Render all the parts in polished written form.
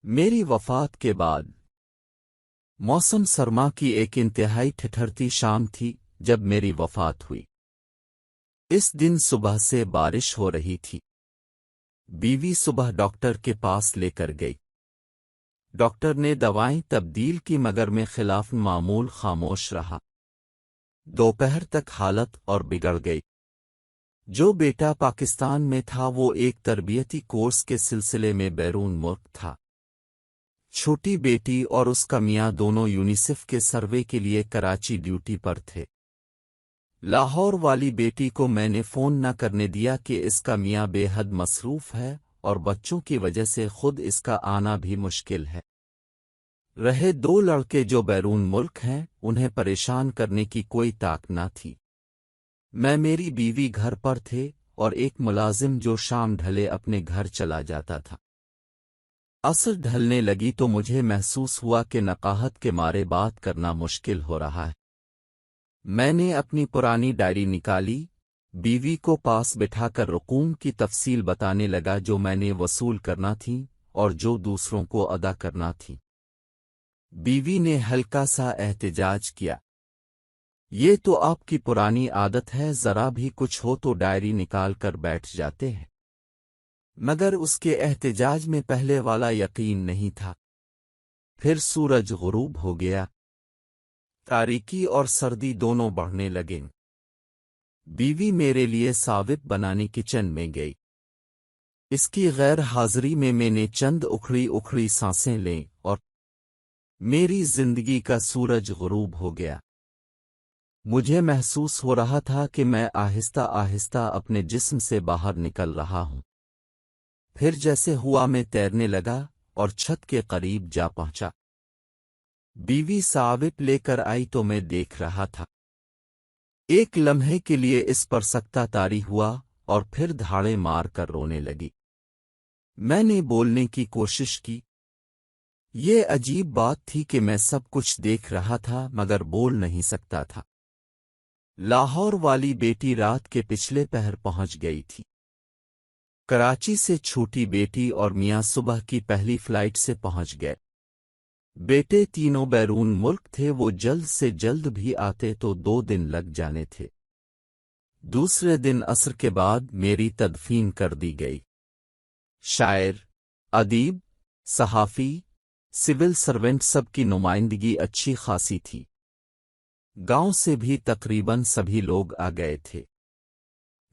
میری وفات کے بعد موسم سرما کی ایک انتہائی ٹھٹھرتی شام تھی جب میری وفات ہوئی۔ اس دن صبح سے بارش ہو رہی تھی۔ بیوی صبح ڈاکٹر کے پاس لے کر گئی۔ ڈاکٹر نے دوائیں تبدیل کی مگر میں خلاف معمول خاموش رہا۔ دوپہر تک حالت اور بگڑ گئی۔ جو بیٹا پاکستان میں تھا وہ ایک تربیتی کورس کے سلسلے میں بیرون ملک تھا۔ چھوٹی بیٹی اور اس کا میاں دونوں یونیسیف کے سروے کے لیے کراچی ڈیوٹی پر تھے۔ لاہور والی بیٹی کو میں نے فون نہ کرنے دیا کہ اس کا میاں بے حد مصروف ہے اور بچوں کی وجہ سے خود اس کا آنا بھی مشکل ہے۔ رہے دو لڑکے جو بیرون ملک ہیں انہیں پریشان کرنے کی کوئی طاقت نہ تھی۔ میں میری بیوی گھر پر تھے اور ایک ملازم جو شام ڈھلے اپنے گھر چلا جاتا تھا۔ عصر ڈھلنے لگی تو مجھے محسوس ہوا کہ نقاہت کے مارے بات کرنا مشکل ہو رہا ہے۔ میں نے اپنی پرانی ڈائری نکالی، بیوی کو پاس بٹھا کر رقوم کی تفصیل بتانے لگا جو میں نے وصول کرنا تھی اور جو دوسروں کو ادا کرنا تھی۔ بیوی نے ہلکا سا احتجاج کیا، یہ تو آپ کی پرانی عادت ہے، ذرا بھی کچھ ہو تو ڈائری نکال کر بیٹھ جاتے ہیں۔ مگر اس کے احتجاج میں پہلے والا یقین نہیں تھا۔ پھر سورج غروب ہو گیا، تاریکی اور سردی دونوں بڑھنے لگیں۔ بیوی میرے لیے ساوت بنانے کچن میں گئی۔ اس کی غیر حاضری میں نے چند اکھڑی سانسیں لیں اور میری زندگی کا سورج غروب ہو گیا۔ مجھے محسوس ہو رہا تھا کہ میں آہستہ آہستہ اپنے جسم سے باہر نکل رہا ہوں۔ پھر جیسے ہوا میں تیرنے لگا اور چھت کے قریب جا پہنچا۔ بیوی ساوت لے کر آئی تو میں دیکھ رہا تھا۔ ایک لمحے کے لیے اس پر سکتہ طاری ہوا اور پھر دھاڑے مار کر رونے لگی۔ میں نے بولنے کی کوشش کی۔ یہ عجیب بات تھی کہ میں سب کچھ دیکھ رہا تھا مگر بول نہیں سکتا تھا۔ لاہور والی بیٹی رات کے پچھلے پہر پہنچ گئی تھی۔ کراچی سے چھوٹی بیٹی اور میاں صبح کی پہلی فلائٹ سے پہنچ گئے۔ بیٹے تینوں بیرون ملک تھے، وہ جلد سے جلد بھی آتے تو 2 دن لگ جانے تھے۔ دوسرے دن عصر کے بعد میری تدفین کر دی گئی۔ شاعر، ادیب، صحافی، سول سرونٹ سب کی نمائندگی اچھی خاصی تھی۔ گاؤں سے بھی تقریباً سبھی لوگ آ گئے تھے۔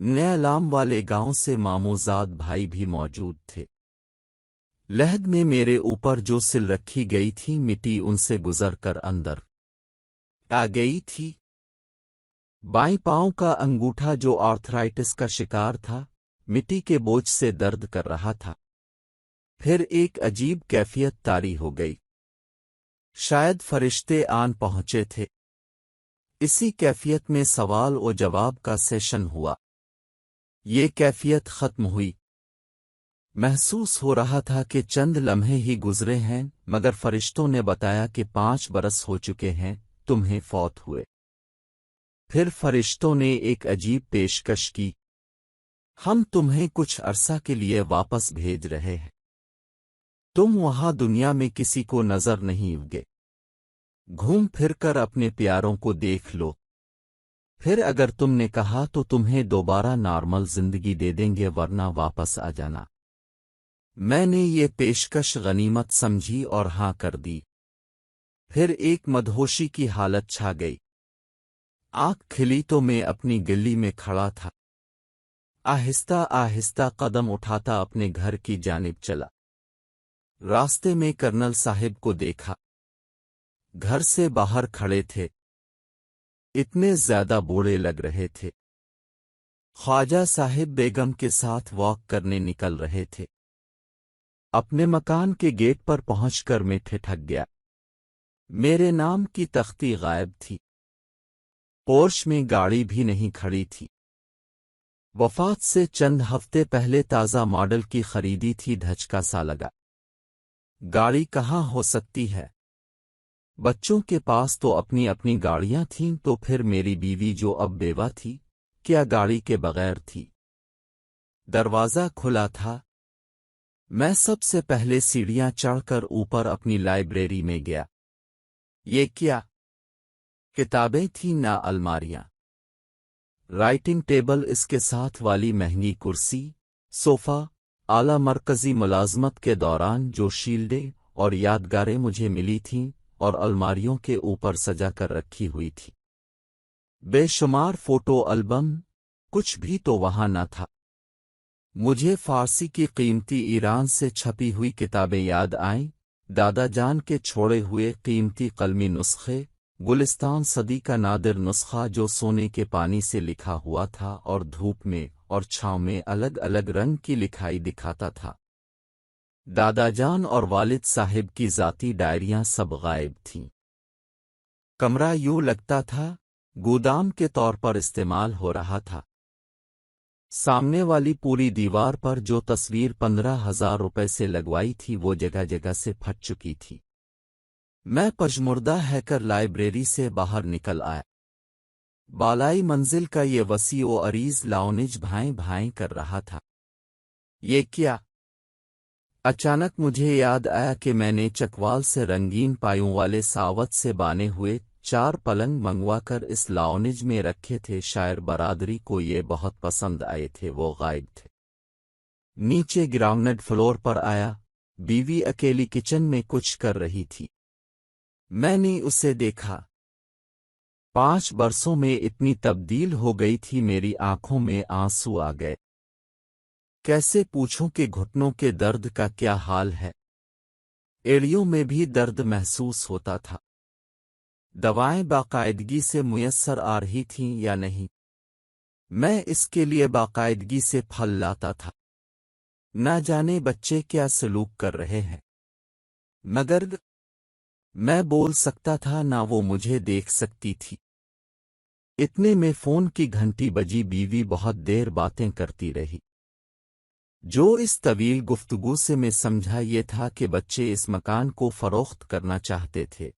نیلام والے گاؤں سے ماموزاد بھائی بھی موجود تھے۔ لحد میں میرے اوپر جو سل رکھی گئی تھی مٹی ان سے گزر کر اندر آ گئی تھی۔ بائیں پاؤں کا انگوٹھا جو آرتھرائٹس کا شکار تھا مٹی کے بوجھ سے درد کر رہا تھا۔ پھر ایک عجیب کیفیت طاری ہو گئی، شاید فرشتے آن پہنچے تھے۔ اسی کیفیت میں سوال و جواب کا سیشن ہوا۔ یہ کیفیت ختم ہوئی۔ محسوس ہو رہا تھا کہ چند لمحے ہی گزرے ہیں مگر فرشتوں نے بتایا کہ 5 برس ہو چکے ہیں تمہیں فوت ہوئے۔ پھر فرشتوں نے ایک عجیب پیشکش کی، ہم تمہیں کچھ عرصہ کے لیے واپس بھیج رہے ہیں۔ تم وہاں دنیا میں کسی کو نظر نہیں آؤگے۔ گھوم پھر کر اپنے پیاروں کو دیکھ لو، پھر اگر تم نے کہا تو تمہیں دوبارہ نارمل زندگی دے دیں گے ورنہ واپس آ جانا۔ میں نے یہ پیشکش غنیمت سمجھی اور ہاں کر دی۔ پھر ایک مدہوشی کی حالت چھا گئی۔ آنکھ کھلی تو میں اپنی گلی میں کھڑا تھا۔ آہستہ آہستہ قدم اٹھاتا اپنے گھر کی جانب چلا۔ راستے میں کرنل صاحب کو دیکھا، گھر سے باہر کھڑے تھے، اتنے زیادہ بوڑھے لگ رہے تھے۔ خواجہ صاحب بیگم کے ساتھ واک کرنے نکل رہے تھے۔ اپنے مکان کے گیٹ پر پہنچ کر میں ٹھٹک گیا۔ میرے نام کی تختی غائب تھی، پورش میں گاڑی بھی نہیں کھڑی تھی۔ وفات سے چند ہفتے پہلے تازہ ماڈل کی خریدی تھی، دھچکا سا لگا۔ گاڑی کہاں ہو سکتی ہے؟ بچوں کے پاس تو اپنی اپنی گاڑیاں تھیں، تو پھر میری بیوی جو اب بیوہ تھی کیا گاڑی کے بغیر تھی؟ دروازہ کھلا تھا، میں سب سے پہلے سیڑھیاں چڑھ کر اوپر اپنی لائبریری میں گیا۔ یہ کیا کتابیں تھیں نہ الماریاں، رائٹنگ ٹیبل، اس کے ساتھ والی مہنگی کرسی، صوفہ، اعلی مرکزی ملازمت کے دوران جو شیلڈیں اور یادگاریں مجھے ملی تھیں اور الماریوں کے اوپر سجا کر رکھی ہوئی تھی۔ بے شمار فوٹو البم، کچھ بھی تو وہاں نہ تھا۔ مجھے فارسی کی قیمتی ایران سے چھپی ہوئی کتابیں یاد آئیں، دادا جان کے چھوڑے ہوئے قیمتی قلمی نسخے، گلستان صدی کا نادر نسخہ جو سونے کے پانی سے لکھا ہوا تھا اور دھوپ میں اور چھاؤں میں الگ الگ رنگ کی لکھائی دکھاتا تھا۔ دادا جان اور والد صاحب کی ذاتی ڈائریاں سب غائب تھیں۔ کمرہ یوں لگتا تھا گودام کے طور پر استعمال ہو رہا تھا۔ سامنے والی پوری دیوار پر جو تصویر 15,000 روپے سے لگوائی تھی وہ جگہ جگہ سے پھٹ چکی تھی۔ میں پژمردہ ہے کر لائبریری سے باہر نکل آیا۔ بالائی منزل کا یہ وسیع و عریض لاؤنج بھائیں بھائیں کر رہا تھا۔ یہ کیا؟ اچانک مجھے یاد آیا کہ میں نے چکوال سے رنگین پایوں والے ساوت سے بانے ہوئے 4 پلنگ منگوا کر اس لاؤنج میں رکھے تھے۔ شاعر برادری کو یہ بہت پسند آئے تھے، وہ غائب تھے۔ نیچے گراؤنڈ فلور پر آیا، بیوی اکیلی کچن میں کچھ کر رہی تھی۔ میں نے اسے دیکھا۔ 5 برسوں میں اتنی تبدیل ہو گئی تھی، میری آنکھوں میں آنسو آ گئے۔ کیسے پوچھوں کہ گھٹنوں کے درد کا کیا حال ہے؟ ایڑیوں میں بھی درد محسوس ہوتا تھا۔ دوائیں باقاعدگی سے میسر آ رہی تھیں یا نہیں؟ میں اس کے لیے باقاعدگی سے پھل لاتا تھا۔ نہ جانے بچے کیا سلوک کر رہے ہیں، مگر میں بول سکتا تھا نہ وہ مجھے دیکھ سکتی تھی۔ اتنے میں فون کی گھنٹی بجی۔ بیوی بہت دیر باتیں کرتی رہی۔ جو اس طویل گفتگو سے میں سمجھا یہ تھا کہ بچے اس مکان کو فروخت کرنا چاہتے تھے۔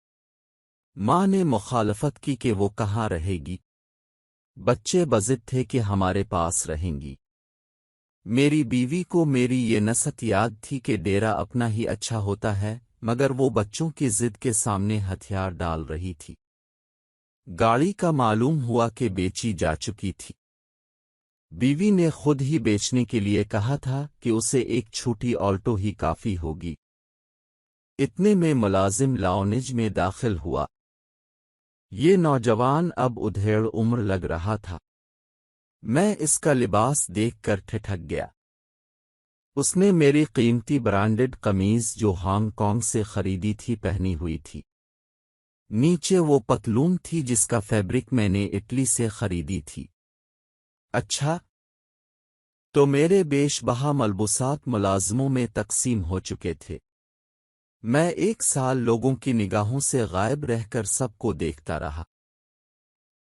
ماں نے مخالفت کی کہ وہ کہاں رہے گی، بچے بضد تھے کہ ہمارے پاس رہیں گی۔ میری بیوی کو میری یہ نصیحت یاد تھی کہ ڈیرا اپنا ہی اچھا ہوتا ہے، مگر وہ بچوں کی ضد کے سامنے ہتھیار ڈال رہی تھی۔ گاڑی کا معلوم ہوا کہ بیچی جا چکی تھی۔ بیوی نے خود ہی بیچنے کے لیے کہا تھا کہ اسے ایک چھوٹی آلٹو ہی کافی ہوگی۔ اتنے میں ملازم لاؤنج میں داخل ہوا۔ یہ نوجوان اب ادھیڑ عمر لگ رہا تھا۔ میں اس کا لباس دیکھ کر ٹھٹک گیا۔ اس نے میری قیمتی برانڈڈ قمیض جو ہانگ کانگ سے خریدی تھی پہنی ہوئی تھی۔ نیچے وہ پتلون تھی جس کا فیبرک میں نے اٹلی سے خریدی تھی۔ اچھا، تو میرے بیش بہا ملبوسات ملازموں میں تقسیم ہو چکے تھے۔ میں 1 سال لوگوں کی نگاہوں سے غائب رہ کر سب کو دیکھتا رہا۔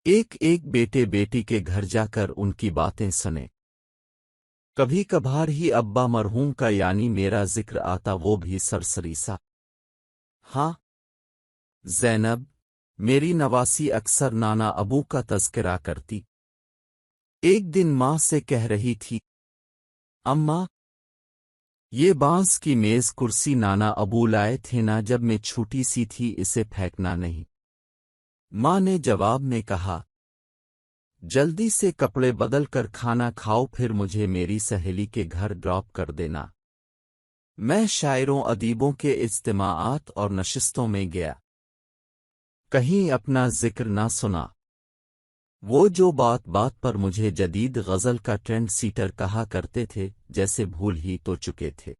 ایک ایک بیٹے بیٹی کے گھر جا کر ان کی باتیں سنے۔ کبھی کبھار ہی ابا مرحوم کا یعنی میرا ذکر آتا، وہ بھی سرسری سا۔ ہاں، زینب میری نواسی اکثر نانا ابو کا تذکرہ کرتی۔ ایک دن ماں سے کہہ رہی تھی، اماں، یہ بانس کی میز کرسی نانا ابو لائے تھے نا جب میں چھوٹی سی تھی، اسے پھینکنا نہیں۔ ماں نے جواب میں کہا، جلدی سے کپڑے بدل کر کھانا کھاؤ، پھر مجھے میری سہیلی کے گھر ڈراپ کر دینا۔ میں شاعروں ادیبوں کے اجتماعات اور نشستوں میں گیا، کہیں اپنا ذکر نہ سنا۔ وہ جو بات بات پر مجھے جدید غزل کا ٹرینڈ سیٹر کہا کرتے تھے، جیسے بھول ہی تو چکے تھے۔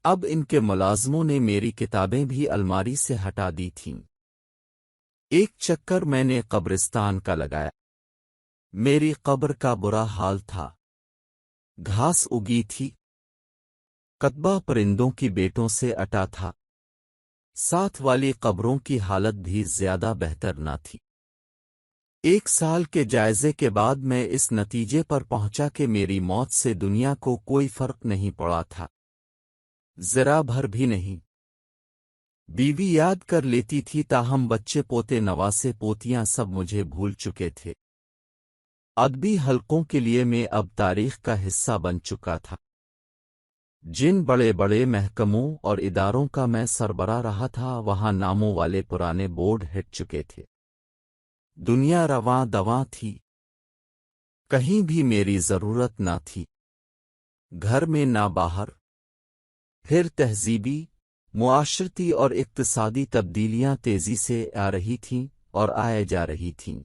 اب ان کے ملازموں نے میری کتابیں بھی الماری سے ہٹا دی تھیں۔ ایک چکر میں نے قبرستان کا لگایا۔ میری قبر کا برا حال تھا۔ گھاس اگی تھی، کتبہ پرندوں کی بیٹوں سے اٹا تھا۔ ساتھ والی قبروں کی حالت بھی زیادہ بہتر نہ تھی۔ 1 سال کے جائزے کے بعد میں اس نتیجے پر پہنچا کہ میری موت سے دنیا کو کوئی فرق نہیں پڑا تھا، ذرا بھر بھی نہیں۔ بیوی یاد کر لیتی تھی، تاہم بچے پوتے نواسے پوتیاں سب مجھے بھول چکے تھے۔ ادبی حلقوں کے لیے میں اب تاریخ کا حصہ بن چکا تھا۔ جن بڑے بڑے محکموں اور اداروں کا میں سربراہ رہا تھا وہاں ناموں والے پرانے بورڈ ہٹ چکے تھے۔ دنیا رواں دواں تھی، کہیں بھی میری ضرورت نہ تھی، گھر میں نہ باہر۔ پھر تہذیبی، معاشرتی اور اقتصادی تبدیلیاں تیزی سے آ رہی تھیں اور آئے جا رہی تھیں۔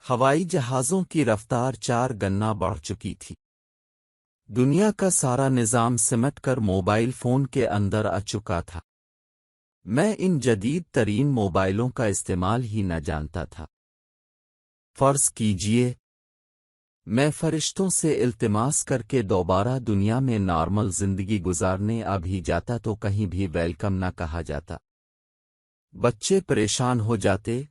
ہوائی جہازوں کی رفتار 4 گنا بڑھ چکی تھی۔ دنیا کا سارا نظام سمٹ کر موبائل فون کے اندر آ چکا تھا۔ میں ان جدید ترین موبائلوں کا استعمال ہی نہ جانتا تھا۔ فرض کیجئے میں فرشتوں سے التماس کر کے دوبارہ دنیا میں نارمل زندگی گزارنے آ بھی جاتا تو کہیں بھی ویلکم نہ کہا جاتا۔ بچے پریشان ہو جاتے،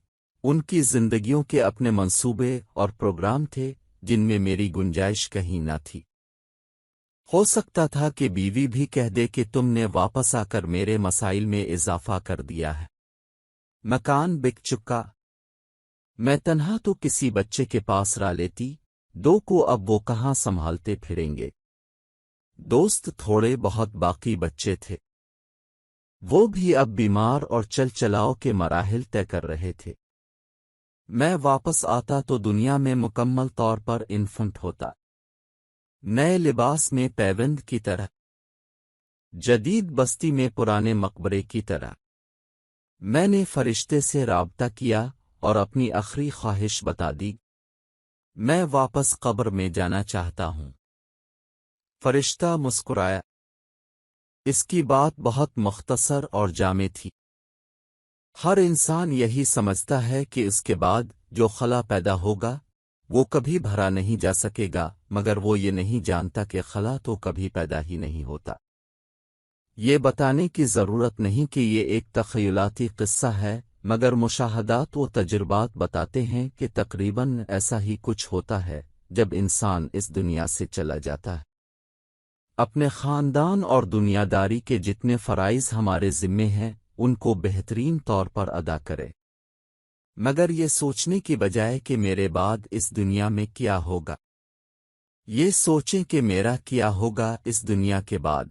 ان کی زندگیوں کے اپنے منصوبے اور پروگرام تھے جن میں میری گنجائش کہیں نہ تھی۔ ہو سکتا تھا کہ بیوی بھی کہہ دے کہ تم نے واپس آ کر میرے مسائل میں اضافہ کر دیا ہے۔ مکان بک چکا، میں تنہا تو کسی بچے کے پاس را لیتی، 2 کو اب وہ کہاں سنبھالتے پھریں گے۔ دوست تھوڑے بہت باقی بچے تھے، وہ بھی اب بیمار اور چل چلاؤ کے مراحل طے کر رہے تھے۔ میں واپس آتا تو دنیا میں مکمل طور پر انفنٹ ہوتا، نئے لباس میں پیوند کی طرح، جدید بستی میں پرانے مقبرے کی طرح۔ میں نے فرشتے سے رابطہ کیا اور اپنی آخری خواہش بتا دی، میں واپس قبر میں جانا چاہتا ہوں۔ فرشتہ مسکرایا۔ اس کی بات بہت مختصر اور جامع تھی۔ ہر انسان یہی سمجھتا ہے کہ اس کے بعد جو خلا پیدا ہوگا وہ کبھی بھرا نہیں جا سکے گا، مگر وہ یہ نہیں جانتا کہ خلا تو کبھی پیدا ہی نہیں ہوتا۔ یہ بتانے کی ضرورت نہیں کہ یہ ایک تخیلاتی قصہ ہے، مگر مشاہدات و تجربات بتاتے ہیں کہ تقریباً ایسا ہی کچھ ہوتا ہے جب انسان اس دنیا سے چلا جاتا ہے۔ اپنے خاندان اور دنیا داری کے جتنے فرائض ہمارے ذمے ہیں ان کو بہترین طور پر ادا کرے، مگر یہ سوچنے کی بجائے کہ میرے بعد اس دنیا میں کیا ہوگا، یہ سوچیں کہ میرا کیا ہوگا اس دنیا کے بعد۔